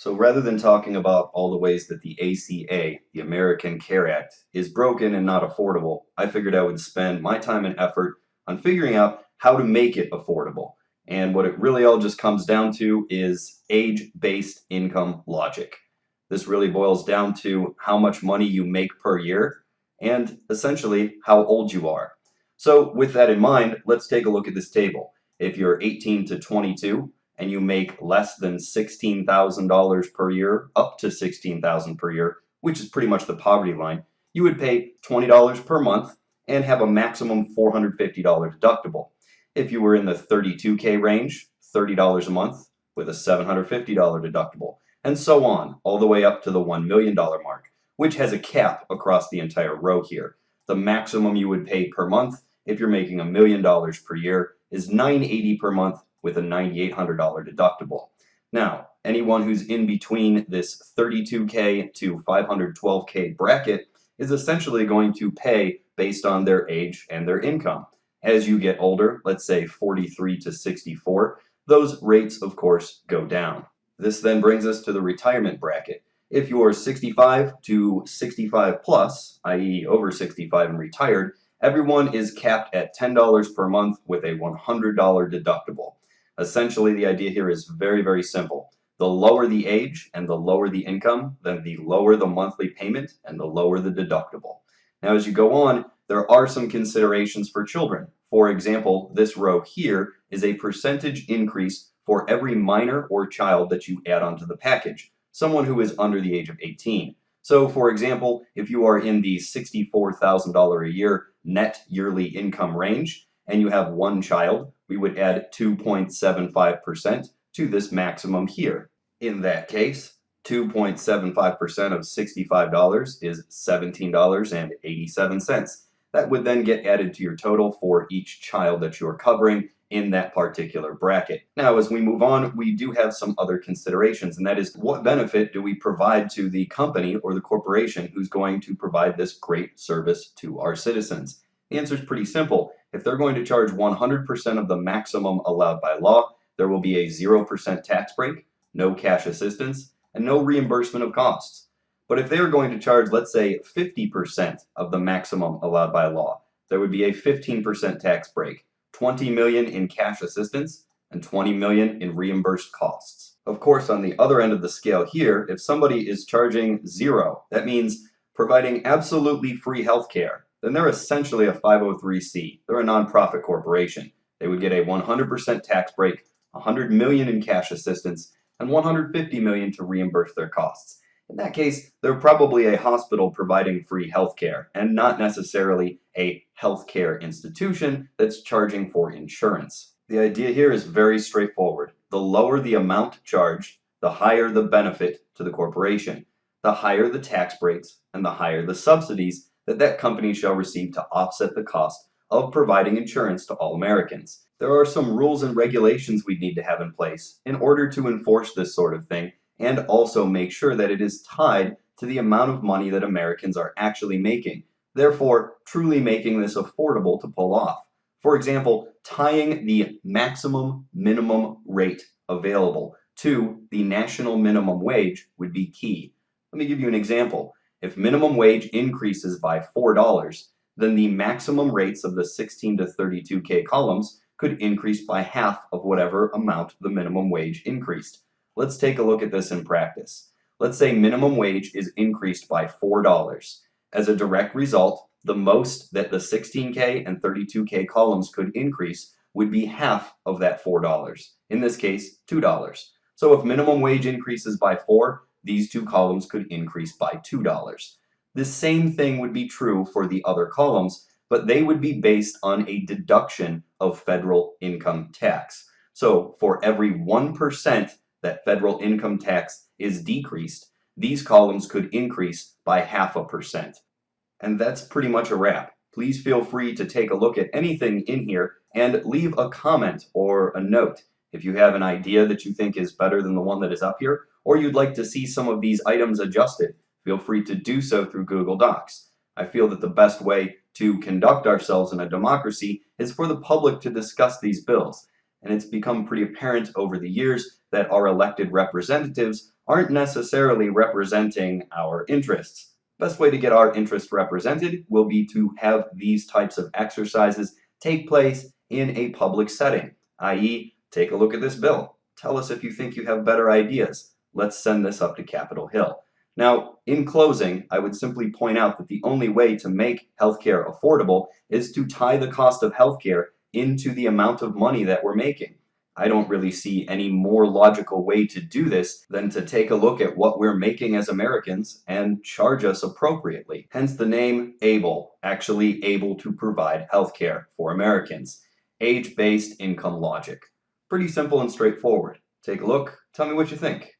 So rather than talking about all the ways that the ACA, the American Care Act, is broken and not affordable, I figured I would spend my time and effort on figuring out how to make it affordable. And what it really all just comes down to is age-based income logic. This really boils down to how much money you make per year and essentially how old you are. So with that in mind, let's take a look at this table. If you're 18 to 22, and you make less than $16,000 per year, up to $16,000 per year, which is pretty much the poverty line, you would pay $20 per month and have a maximum $450 deductible. If you were in the 32K range, $30 a month with a $750 deductible, and so on, all the way up to the $1 million mark, which has a cap across the entire row here. The maximum you would pay per month if you're making $1 million per year is $980 per month with a $9,800 deductible. Now, anyone who's in between this 32K to 512K bracket is essentially going to pay based on their age and their income. As you get older, let's say 43 to 64, those rates, of course, go down. This then brings us to the retirement bracket. If you're 65 to 65 plus, i.e. over 65 and retired, everyone is capped at $10 per month with a $100 deductible. Essentially, the idea here is very, very simple. The lower the age and the lower the income, then the lower the monthly payment and the lower the deductible. Now, as you go on, there are some considerations for children. For example, this row here is a percentage increase for every minor or child that you add onto the package, someone who is under the age of 18. So, for example, if you are in the $64,000 a year net yearly income range and you have one child, we would add 2.75% to this maximum here. In that case, 2.75% of $65 is $17.87. That would then get added to your total for each child that you're covering in that particular bracket. Now, as we move on, we do have some other considerations, and that is what benefit do we provide to the company or the corporation who's going to provide this great service to our citizens? The answer is pretty simple. If they're going to charge 100% of the maximum allowed by law, there will be a 0% tax break, no cash assistance, and no reimbursement of costs. But if they are going to charge, let's say, 50% of the maximum allowed by law, there would be a 15% tax break, $20 million in cash assistance, and $20 million in reimbursed costs. Of course, on the other end of the scale here, if somebody is charging zero, that means providing absolutely free healthcare, then they're essentially a 503c. They're a nonprofit corporation. They would get a 100% tax break, $100 million in cash assistance, and $150 million to reimburse their costs. In that case, they're probably a hospital providing free healthcare and not necessarily a healthcare institution that's charging for insurance. The idea here is very straightforward. The lower the amount charged, the higher the benefit to the corporation. The higher the tax breaks and the higher the subsidies that company shall receive to offset the cost of providing insurance to all Americans. There are some rules and regulations we need to have in place in order to enforce this sort of thing and also make sure that it is tied to the amount of money that Americans are actually making, therefore truly making this affordable to pull off. For example, tying the maximum minimum rate available to the national minimum wage would be key. Let me give you an example. If minimum wage increases by $4, then the maximum rates of the 16 to 32K columns could increase by half of whatever amount the minimum wage increased. Let's take a look at this in practice. Let's say minimum wage is increased by $4. As a direct result, the most that the 16K and 32K columns could increase would be half of that $4. In this case, $2. So if minimum wage increases by 4, these two columns could increase by $2. The same thing would be true for the other columns, but they would be based on a deduction of federal income tax. So for every 1% that federal income tax is decreased, these columns could increase by 0.5%. And that's pretty much a wrap. Please feel free to take a look at anything in here and leave a comment or a note. If you have an idea that you think is better than the one that is up here, or you'd like to see some of these items adjusted, feel free to do so through Google Docs. I feel that the best way to conduct ourselves in a democracy is for the public to discuss these bills, and it's become pretty apparent over the years that our elected representatives aren't necessarily representing our interests. Best way to get our interest represented will be to have these types of exercises take place in a public setting, i.e., take a look at this bill. Tell us if you think you have better ideas. Let's send this up to Capitol Hill. Now, in closing, I would simply point out that the only way to make healthcare affordable is to tie the cost of healthcare into the amount of money that we're making. I don't really see any more logical way to do this than to take a look at what we're making as Americans and charge us appropriately. Hence the name ABIL, actually able to provide healthcare for Americans. Age-based income logic. Pretty simple and straightforward. Take a look, tell me what you think.